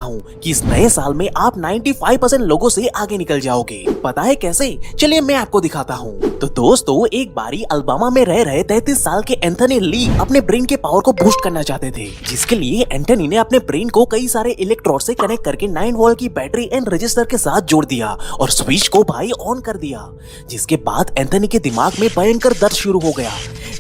हूँ कि इस नए साल में आप 95% लोगों से आगे निकल जाओगे। पता है कैसे? चलिए मैं आपको दिखाता हूँ। तो दोस्तों, एक बारी अल्बामा में रह रहे 33 साल के एंथनी ली अपने ब्रेन के पावर को बूस्ट करना चाहते थे, जिसके लिए एंथनी ने अपने ब्रेन को कई सारे इलेक्ट्रोड से कनेक्ट करके 9 वोल्ट की बैटरी एंड रजिस्टर के साथ जोड़ दिया और स्विच को भाई ऑन कर दिया। जिसके बाद एंथनी के दिमाग में भयंकर दर्द शुरू हो गया।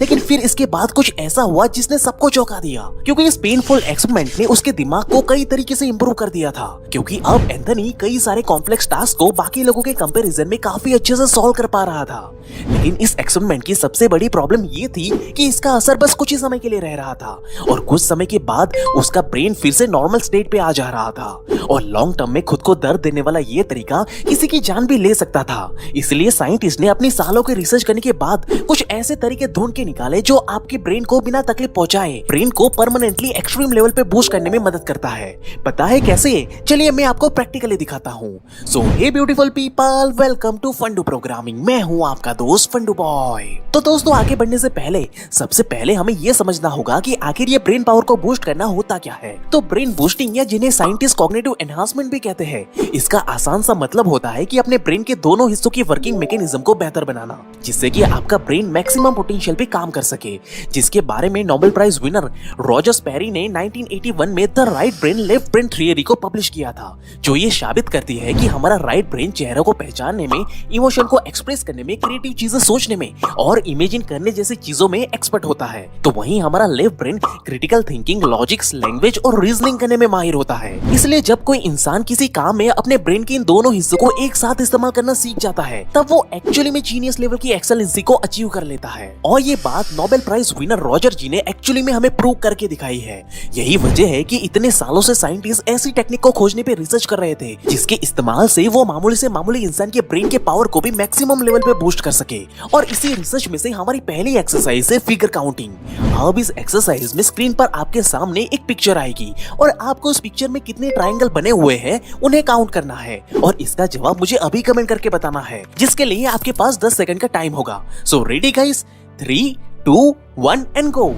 लेकिन फिर इसके बाद कुछ ऐसा हुआ जिसने सबको चौंका दिया, क्योंकि इस पेनफुल एक्सपेरिमेंट ने उसके दिमाग को कई तरीके से इंप्रूव कर दिया था। क्योंकि अब एंथनी कई सारे कॉम्प्लेक्स टास्क को बाकी लोगों के कंपैरिजन में काफी अच्छे से सॉल्व कर पा रहा था। लेकिन इस एक्सपेरिमेंट की सबसे बड़ी प्रॉब्लम ये थी कि इसका असर बस कुछ ही समय के लिए रह रहा था और कुछ समय के बाद उसका ब्रेन फिर से नॉर्मल स्टेट पे आ जा रहा था। और लॉन्ग टर्म में खुद को दर्द देने वाला ये तरीका किसी की जान भी ले सकता था। इसलिए साइंटिस्ट ने अपनी सालों की रिसर्च करने के बाद कुछ ऐसे तरीके ढूंढ के निकाले जो आपके ब्रेन को बिना तकलीफ पहुंचाए ब्रेन को परमानेंटली एक्सट्रीम लेवल पे बूस्ट करने में मदद करता है। पता है कैसे? चलिए मैं आपको प्रैक्टिकली दिखाता हूँ। So hey beautiful people, welcome to Fundu programming. मैं हूँ आपका दोस्त फंडू बॉय। तो दोस्तों, आगे बढ़ने से पहले सबसे पहले हमें ये समझना होगा कि आखिर ये ब्रेन पावर को बूस्ट करना होता क्या है। तो ब्रेन बूस्टिंग, या जिन्हें साइंटिस्ट कॉग्निटिव एनहांसमेंट भी कहते हैं, इसका आसान सा मतलब होता है कि अपने ब्रेन के दोनों हिस्सों की वर्किंग मैकेनिज्म को बेहतर बनाना, जिससे कि आपका ब्रेन मैक्सिमम पोटेंशियल पे काम कर सके। जिसके बारे में Nobel prize winner Roger Sperry ने 1981 में the right brain left brain theory को पब्लिश किया था, जो ये साबित करती है कि हमारा राइट ब्रेन चेहरों को पहचानने में, इमोशन को एक्सप्रेस करने में, क्रिएटिव चीजें सोचने में और इमेजिन करने जैसी चीजों में एक्सपर्ट होता है। तो वहीं हमारा left brain critical thinking, logics, language और रीजनिंग करने में माहिर होता है। इसलिए जब कोई इंसान किसी काम में अपने ब्रेन के इन दोनों हिस्सों को एक साथ इस्तेमाल करना सीख जाता है, तब वो एक्चुअली में जीनियस लेवल की एक्सेलेंसी को अचीव कर लेता है। और ये बात नोबेल प्राइज विनर रॉजर जी ने एक्चुअली में हमें प्रूव करके दिखाई है। यही वजह है कि इतने सालों से साइंटिस्ट ऐसी टेक्निक को खोजने पे रिसर्च कर रहे थे जिसके इस्तेमाल से वो मामूली से मामूली इंसान के ब्रेन के पावर को भी मैक्सिमम लेवल पे बूस्ट कर सके। और इसी रिसर्च में से हमारी पहली एक्सरसाइज है फिगर काउंटिंग। अब इस एक्सरसाइज में स्क्रीन पर आपके सामने एक पिक्चर आएगी और आपको उस पिक्चर में कितने ट्रायंगल बने हुए हैं उन्हें काउंट करना है और इसका जवाब मुझे अभी कमेंट करके बताना है, जिसके लिए आपके पास 10 सेकंड का टाइम होगा। So ready guys, 3, 2, 1 and go.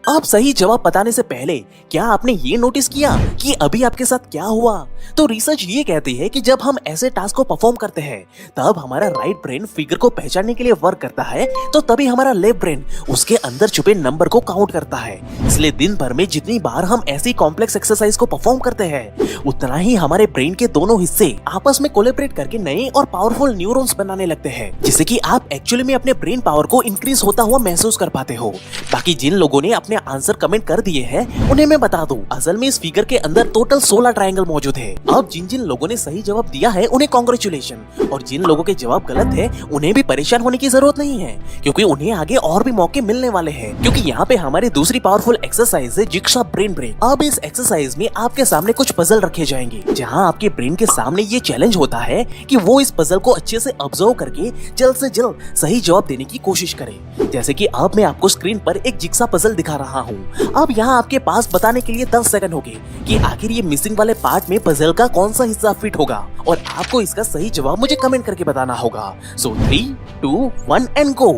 आप सही जवाब बताने से पहले क्या आपने ये नोटिस किया कि अभी आपके साथ क्या हुआ? तो रिसर्च ये कहती है कि जब हम ऐसे टास्क को परफॉर्म करते हैं तब हमारा राइट ब्रेन फिगर को पहचानने के लिए वर्क करता है, तो तभी हमारा लेफ्ट ब्रेन उसके अंदर छुपे नंबर को काउंट करता है। इसलिए दिन भर में जितनी बार हम ऐसी कॉम्प्लेक्स एक्सरसाइज को परफॉर्म करते हैं, उतना ही हमारे ब्रेन के दोनों हिस्से आपस में कोलैबोरेट करके नए और पावरफुल न्यूरॉन्स बनाने लगते हैं, जिससे कि आप एक्चुअली में अपने ब्रेन पावर को इंक्रीज होता हुआ महसूस कर पाते हो। बाकी जिन लोगों ने अपने आंसर कमेंट कर दिए हैं उन्हें मैं बता दूं, असल में इस फिगर के अंदर टोटल 16 ट्रायंगल मौजूद है। अब जिन जिन लोगों ने सही जवाब दिया है उन्हें कांग्रेचुलेशन, और जिन लोगों के जवाब गलत है उन्हें भी परेशान होने की जरूरत नहीं है, क्योंकि उन्हें आगे और भी मौके मिलने वाले हैं। क्योंकि यहाँ पे हमारी दूसरी पावरफुल एक्सरसाइज है जिग्सॉ ब्रेन ब्रेक। अब इस एक्सरसाइज में आपके सामने कुछ पजल रखे जाएंगे, जहाँ आपके ब्रेन के सामने ये चैलेंज होता है कि वो इस पजल को अच्छे से ऑब्जर्व करके जल्द से जल्द सही जवाब देने की कोशिश करे। जैसे कि अब मैं आपको स्क्रीन पर एक जिग्सॉ पजल दिखा रहा हूँ। अब यहाँ आपके पास बताने के लिए 10 सेकंड होंगे कि आखिर ये मिसिंग वाले पार्ट में पजल का कौन सा हिस्सा फिट होगा, और आपको इसका सही जवाब मुझे कमेंट करके बताना होगा। सो 3, 2, 1 एंड गो।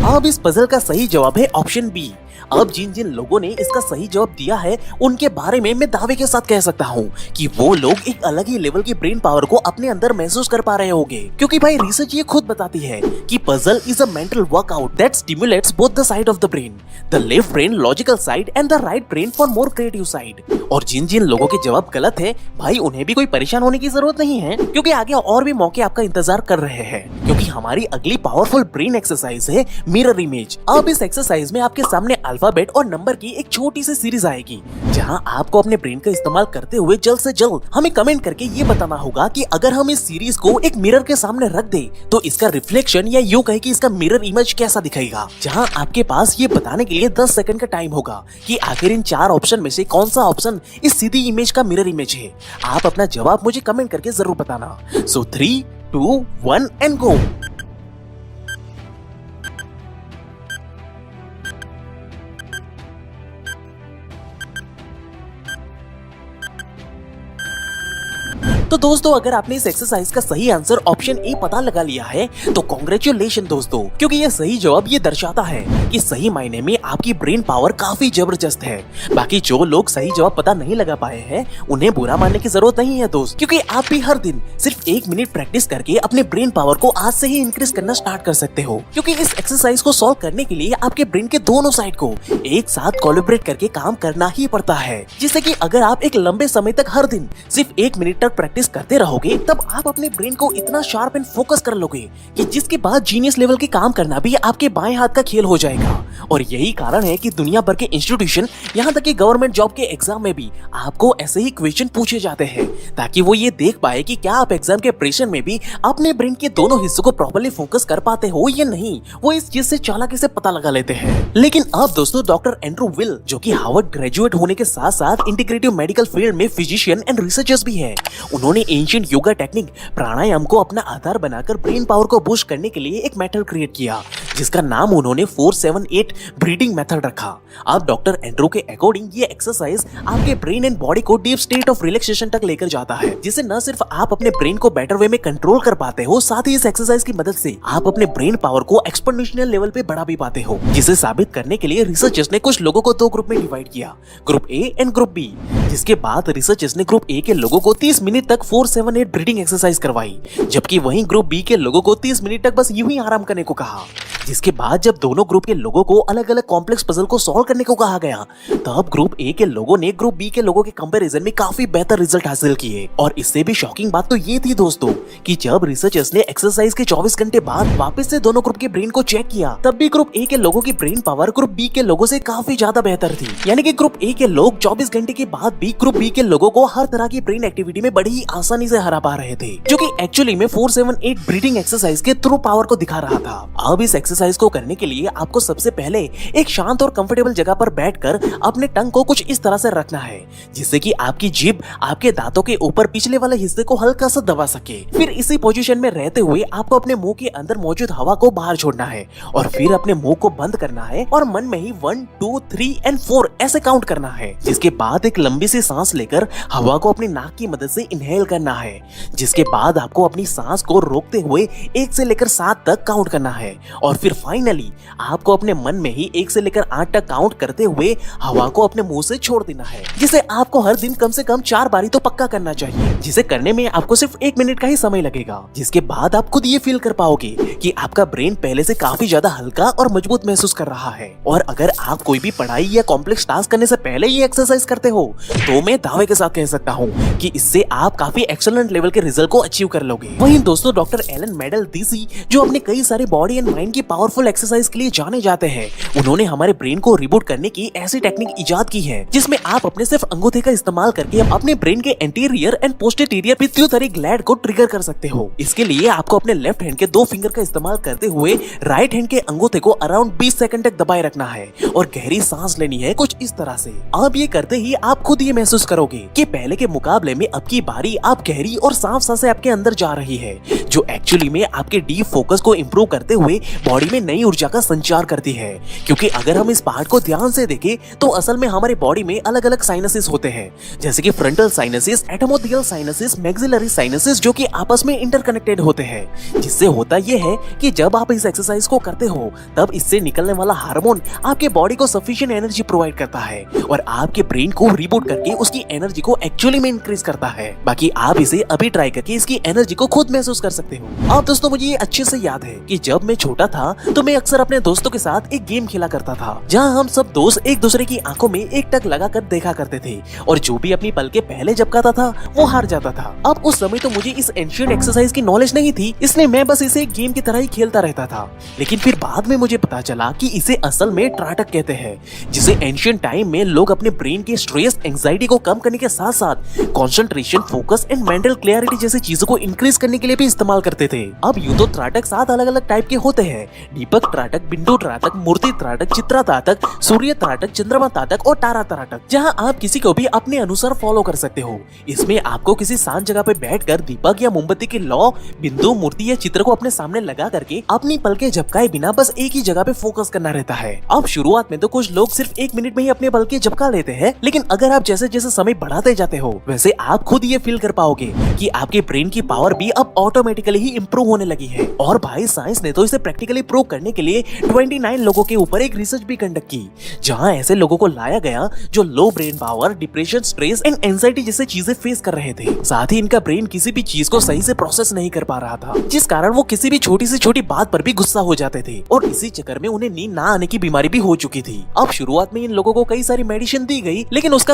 अब इस पजल का सही जवाब है ऑप्शन बी। अब जिन जिन लोगों ने इसका सही जवाब दिया है उनके बारे में मैं दावे के साथ कह सकता हूँ कि वो लोग एक अलग ही लेवल की ब्रेन पावर को अपने अंदर महसूस कर पा रहे होंगे, क्योंकि भाई रिसर्च ये खुद बताती है कि puzzle is a mental workout that stimulates both the side of the brain, the left brain logical side and the right brain for more creative side. और जिन जिन लोगों के जवाब गलत है भाई, उन्हें भी कोई परेशान होने की जरूरत नहीं है, क्योंकि आगे और भी मौके आपका इंतजार कर रहे हैं, क्योंकि हमारी अगली पावरफुल ब्रेन एक्सरसाइज है मिरर इमेज। अब इस एक्सरसाइज में आपके सामने अल्फाबेट और नंबर की एक छोटी सी सीरीज आएगी, जहां आपको अपने ब्रेन का इस्तेमाल करते हुए जल्द से जल्द हमें कमेंट करके ये बताना होगा कि अगर हम इस सीरीज को एक मिरर के सामने रख दे तो इसका रिफ्लेक्शन, या यूं कहे कि इसका मिरर इमेज कैसा दिखेगा। जहां आपके पास ये बताने के लिए 10 सेकंड का टाइम होगा कि आखिर इन 4 ऑप्शन में से कौन सा ऑप्शन इस सीधी इमेज का मिरर इमेज है। आप अपना जवाब मुझे कमेंट करके जरूर बताना। सो 3, 2, 1 एंड गो। तो दोस्तों अगर आपने इस एक्सरसाइज का सही आंसर ऑप्शन ए पता लगा लिया है तो कॉन्ग्रेचुलेशन दोस्तों, क्योंकि ये सही जवाब ये दर्शाता है कि सही मायने में आपकी ब्रेन पावर काफी जबरदस्त है। बाकी जो लोग सही जवाब पता नहीं लगा पाए हैं उन्हें बुरा मानने की जरूरत नहीं है दोस्त, क्योंकि आप भी हर दिन सिर्फ 1 मिनट प्रैक्टिस करके अपने ब्रेन पावर को आज से ही इंक्रीज करना स्टार्ट कर सकते हो। क्योंकि इस एक्सरसाइज को सॉल्व करने के लिए आपके ब्रेन के दोनों साइड को एक साथ कोलैबोरेट करके काम करना ही पड़ता है, जिससे कि अगर आप एक लंबे समय तक हर दिन सिर्फ 1 मिनट तक प्रैक्टिस करते रहोगे तब आप अपने ब्रेन को इतना शार्प एंड फोकस कर लोगे कि जिसके बाद जीनियस लेवल के काम करना भी आपके बाएं हाथ का खेल हो जाएगा। और यही कारण है कि दुनिया भर के इंस्टीट्यूशन यहाँ तक कि गवर्नमेंट जॉब के एग्जाम में भी आपको ऐसे ही क्वेश्चन पूछे जाते हैं, ताकि वो ये देख पाए कि क्या आप एग्जाम के प्रेशर में भी अपने ब्रेन के दोनों हिस्सों को प्रॉपर्ली फोकस कर पाते हो या नहीं। वो इस चीज से चालाकी से पता लगा लेते हैं। लेकिन अब दोस्तों डॉक्टर एंड्रू विल, जो कि हार्वर्ड ग्रेजुएट होने के साथ साथ इंटीग्रेटिव मेडिकल फील्ड में फिजिशियन एंड रिसर्चर्स भी है, उन्होंने एंशिएंट योगा टेक्निक प्राणायाम को अपना आधार बनाकर ब्रेन पावर को बूस्ट करने के लिए एक मेथड क्रिएट किया, जिसका नाम उन्होंने 478 ब्रीदिंग मेथड रखा। अब डॉक्टर एंड्रू के अकॉर्डिंग ये एक्सरसाइज आपके ब्रेन एंड बॉडी को डीप स्टेट ऑफ रिलैक्सेशन तक लेकर जाता है, जिससे न सिर्फ आप अपने ब्रेन को बेटर वे में कंट्रोल कर पाते हो, साथ ही इस एक्सरसाइज की मदद से आप अपने ब्रेन पावर को एक्सपोनेंशियल लेवल पे बढ़ा भी पाते हो। जिसे साबित करने के लिए रिसर्चर्स ने कुछ लोगों को 2 ग्रुप में डिवाइड किया, group A and group B. जिसके बाद रिसर्चर्स ने ग्रुप ए के लोगों को 30 मिनट तक 478 ब्रीदिंग एक्सरसाइज करवाई, जबकि वहीं ग्रुप बी के लोगों को 30 मिनट तक बस यूं ही आराम करने को कहा। जिसके बाद जब दोनों ग्रुप के लोगों को अलग अलग कॉम्प्लेक्स पजल को सॉल्व करने को कहा गया, तब ग्रुप ए के लोगों ने ग्रुप बी के लोगों के कंपैरिजन में काफी बेहतर रिजल्ट हासिल किए। और इससे भी शॉकिंग बात तो ये थी दोस्तों कि जब रिसर्चर्स ने एक्सरसाइज के 24 घंटे बाद वापस से दोनों ग्रुप के ब्रेन को चेक किया, तब भी ग्रुप ए के लोगों की ब्रेन पावर ग्रुप बी के लोगों से काफी ज्यादा बेहतर थी। यानी कि ग्रुप ए के लोग 24 घंटे के बाद भी ग्रुप बी के लोगों को हर तरह की ब्रेन एक्टिविटी में बड़ी ही आसानी से हरा पा रहे थे, जो कि एक्चुअली में 478 ब्रीदिंग एक्सरसाइज के थ्रू पावर को दिखा रहा था। अब इस एक्सरसाइज को करने के लिए आपको सबसे पहले एक शांत और कंफर्टेबल जगह पर बैठकर अपने टंग को कुछ इस तरह से रखना है, जिससे कि आपकी जीभ आपके दांतों के ऊपर पिछले वाले हिस्से को हल्का सा दबा सके। फिर इसी पोजीशन में रहते हुए आपको अपने मुंह के अंदर मौजूद हवा को बाहर छोड़ना है और फिर अपने मुंह को बंद करना है और मन में ही 1, 2, 3 एंड 4 ऐसे काउंट करना है। जिसके बाद एक लंबी सी सांस लेकर हवा को अपनी नाक की मदद से इनहेल करना है। जिसके बाद आपको अपनी सांस को रोकते हुए 1 से लेकर 7 तक काउंट करना है और फिर फाइनली आपको अपने मन में ही 1 से लेकर 8 तक काउंट करते हुए हवा को अपने मुंह से छोड़ देना है, जिसे आपको हर दिन कम से कम 4 बारी तो पक्का करना चाहिए, जिसे करने में आपको सिर्फ 1 मिनट का ही समय लगेगा। जिसके बाद आप खुद ये फील कर पाओगे कि आपका ब्रेन पहले से काफी ज्यादा हल्का और मजबूत महसूस कर रहा है। और अगर आप कोई भी पढ़ाई या कॉम्प्लेक्स टास्क करने से पहले ये एक्सरसाइज करते हो तो मैं दावे के साथ कह सकता हूँ कि इससे आप काफी एक्सीलेंट लेवल के रिजल्ट को अचीव कर लोगे। वहीं दोस्तों डॉक्टर एलन मेडल डीसी, जो अपने कई सारे बॉडी एंड माइंड की पावरफुल एक्सरसाइज के लिए जाने जाते हैं, उन्होंने हमारे ब्रेन को रिबूट करने की ऐसी टेक्निक इजाद की है जिसमें आप अपने सिर्फ अंगूठे का इस्तेमाल करके अपने ब्रेन के anterior and posterior pituitary gland को ट्रिगर कर सकते हो। इसके लिए आपको अपने लेफ्ट हैंड के 2 फिंगर का इस्तेमाल करते हुए राइट हैंड के अंगूठे को अराउंड 20 सेकंड तक दबाए रखना है और गहरी सांस लेनी है कुछ इस तरह से। अब ये करते ही आप खुद ये महसूस करोगे कि पहले के मुकाबले में अब की बारी आप गहरी और साफ सांसें आपके अंदर जा रही है, जो एक्चुअली में आपके डीप फोकस को इंप्रूव करते हुए बॉडी में नई ऊर्जा का संचार करती है। क्योंकि अगर हम इस पार्ट को ध्यान से देखें तो असल में हमारे बॉडी में अलग अलग साइनसेस होते हैं, जैसे कि frontal sinuses, ethmoidal sinuses, maxillary sinuses, जो कि आपस में इंटरकनेक्टेड होते हैं। जिससे होता यह है कि जब आप इस एक्सरसाइज को करते हो तब इससे निकलने वाला हार्मोन आपके बॉडी को सफिशिएंट एनर्जी प्रोवाइड करता है और आपके ब्रेन को रिबूट करके उसकी एनर्जी को एक्चुअली में इंक्रीज करता है। बाकी आप इसे अभी ट्राई करके इसकी एनर्जी को खुद महसूस कर सकते हो। अब दोस्तों मुझे ये अच्छे से याद है कि जब मैं छोटा था तो मैं अक्सर अपने दोस्तों के साथ एक गेम खेला करता था, जहाँ हम सब दोस्त एक दूसरे की आंखों में एक टक लगाकर देखा करते थे और जो भी अपनी पल के पहले झपकाता था वो हार जाता था। अब उस समय तो मुझे इस एंशिएंट एक्सरसाइज की नॉलेज नहीं थी, इसलिए मैं बस इसे एक गेम की तरह ही खेलता रहता था। लेकिन फिर बाद में मुझे पता चला कि इसे असल में त्राटक कहते हैं, जिसे एंशिएंट टाइम में लोग अपने ब्रेन के स्ट्रेस, एंजाइटी को कम करने के साथ साथ concentration, focus and mental clarity जैसी चीजों को इंक्रीज करने के लिए भी इस्तेमाल करते थे। अब यूं तो त्राटक 7 अलग अलग टाइप के होते हैं, दीपक त्राटक, बिंदु त्राटक, मूर्ति त्राटक, चित्रा त्राटक, सूर्य त्राटक, चंद्रमा त्राटक और तारा त्राटक, जहां आप किसी को भी अपने अनुसार फॉलो कर सकते हो। इसमें आपको किसी शांत जगह पे बैठकर दीपक या मोमबत्ती के लौ, बिंदु, मूर्ति या चित्र को अपने सामने लगा करके अपनी पलकें झपकाए बिना बस एक ही जगह पे फोकस करना रहता है। अब शुरुआत में तो कुछ लोग सिर्फ 1 मिनट में ही अपने पलकें झपका लेते हैं, लेकिन अगर आप जैसे जैसे समय बढ़ाते जाते हो वैसे आप खुद ये फील कर पाओगे कि आपके ब्रेन की पावर भी अब ऑटोमेटिकली ही इंप्रूव होने लगी है। और भाई साइंस ने तो इसे प्रैक्टिकली प्रूव करने के लिए 29 लोगों के ऊपर एक रिसर्च भी कंडक्ट की, जहां ऐसे लोगों को लाया गया जो low brain power, depression, stress and anxiety जैसे चीजें फेस कर रहे थे। साथ ही इनका ब्रेन किसी भी चीज को सही से प्रोसेस नहीं कर पा रहा था, जिस कारण वो किसी भी छोटी से छोटी बात पर भी गुस्सा हो जाते थे और इसी चक्कर में उन्हें नींद ना आने की बीमारी भी हो चुकी थी। अब शुरुआत में इन लोगों को कई सारी मेडिसिन दी गई, लेकिन उसका